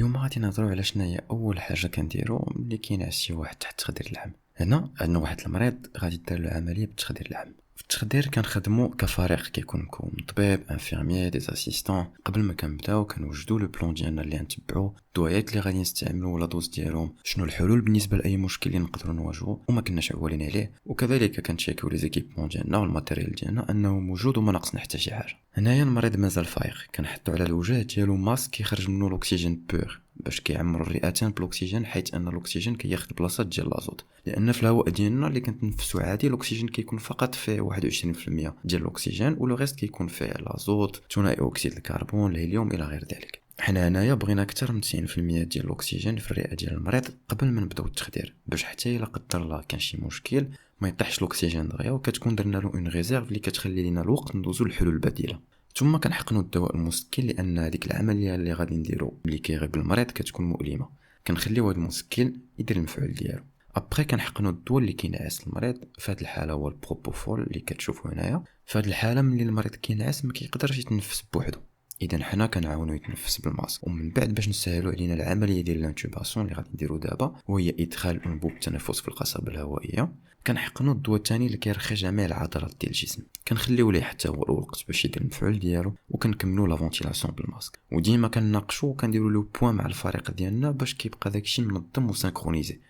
اليوم غادي نهضروا على شنو هي اول حاجه كنديروا ملي كينعس شي واحد تحت تخدير اللحم. هنا عندنا واحد المريض غادي دير له عمليه بتخدير اللحم. في التخدير كنخدموا كفريق كيكون مكون من طبيب انفيرميي دي اسيستون. قبل ما كنبداو كنوجدوا لو بلان ديالنا اللي غنتبعوا، الدوايات اللي غادي نستعملوا ولا دوز ديالهم، شنو الحلول بالنسبه لاي مشكل اللي نقدروا نواجهوه وما كناش عوالين عليه، وكذلك كنتشيكيو لي زيكيبمون ديالنا والماتيريال ديالنا انه موجود وما ناقصنا حتى شي حاجه. هنايا المريض مازال فايق، كنحطوا على الوجه ديالو ماسك كيخرج منه الاكسجين بور باش كيعمر الرئتين بالاكسجين، حيت ان الاكسجين كياخذ بلاصه ديال الازوت، لان في الهواء ديالنا اللي كنتنفسوا عادي الاكسجين كيكون فقط فيه 21% ديال الاكسجين، ولو ريست كيكون فيه الازوت، ثانائي اكسيد الكربون، الهيليوم الى غير ذلك. حنا هنايا بغينا اكثر من 90% ديال الاكسجين في الرئه ديال المريض قبل ما نبداو التخدير، باش حتى الا قدر الله كان شي مشكل ما يطيحش الاكسجين دغيا، وكتكون درنا له اون ريزيرف اللي كتخلي لينا الوقت ندوزو للحلول البديله. ثم كنحقنوا الدواء المسكن، لان هذيك العمليه اللي غادي نديرو ملي كيغيب المريض كتكون مؤلمه، كنخليو هذا المسكن يدير المفعول ديالو. ابري كنحقنوا الدواء اللي كينعس المريض، في هذه الحاله هو البروبوفول اللي كتشوفوا هنايا. في هذه الحاله ملي المريض كينعس ما كيقدرش يتنفس بوحدو، اذا حنا كنعاونو يتنفس بالماسك. ومن بعد باش نسهلوا علينا العمليه ديال الانتوباسيون اللي غادي نديرو دابا، وهي ادخال انبوب التنفس في القصبه الهوائيه، كنحقنوا الدواء الثاني اللي كيرخي جميع العضلات ديال الجسم، كنخليو ليه حتى هو الوقت باش يدير المفعول ديالو، وكنكملوا لا فونتيلاسيون بالماسك. وديما كنناقشوا وكنديروا لو بوين مع الفريق ديالنا باش كيبقى داكشي منظم وسينكرونيزي.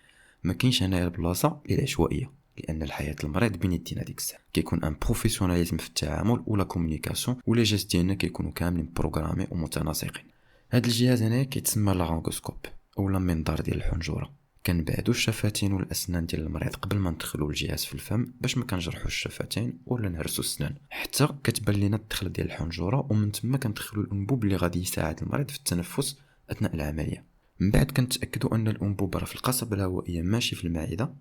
ما كاينش هنايا البلاصه للعشوائيه، لان الحياه المريض بين يدينا ديك الساعه كيكون ان بروفيسيوناليزم في التعامل ولا كومونيكاسيون، ولا جيست ديالنا كيكونوا كاملين بروغرامي ومتناسقين. هذا الجهاز هنا كيتسمى لارونغوسكوب اولا منظار ديال الحنجره. كنبعدوا الشفتين والاسنان ديال المريض قبل ما ندخلوا الجهاز في الفم، باش ما كنجرحوا الشفتين ولا نهرسوا السنان، حتى كتبان لينا الدخله ديال الحنجره، ومن ثم كندخلوا الانبوب اللي غادي يساعد المريض في التنفس اثناء العمليه. من بعد كنتاكدوا ان الانبوب راه في القصبه الهوائيه ماشي في المعده،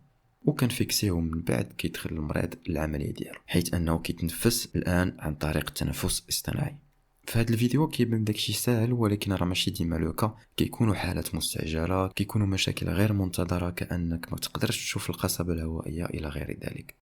وكنفيكسيوه من بعد كيدخل المريض العمليه ديالو، حيث انه كيتنفس الان عن طريق التنفس الاصطناعي. في هذا الفيديو كيبان داكشي ساهل، ولكن راه ماشي ديما لوكا، كيكونوا حالات مستعجله، كيكونوا مشاكل غير منتظره كانك ما تقدرش تشوف القصبه الهوائيه الى غير ذلك.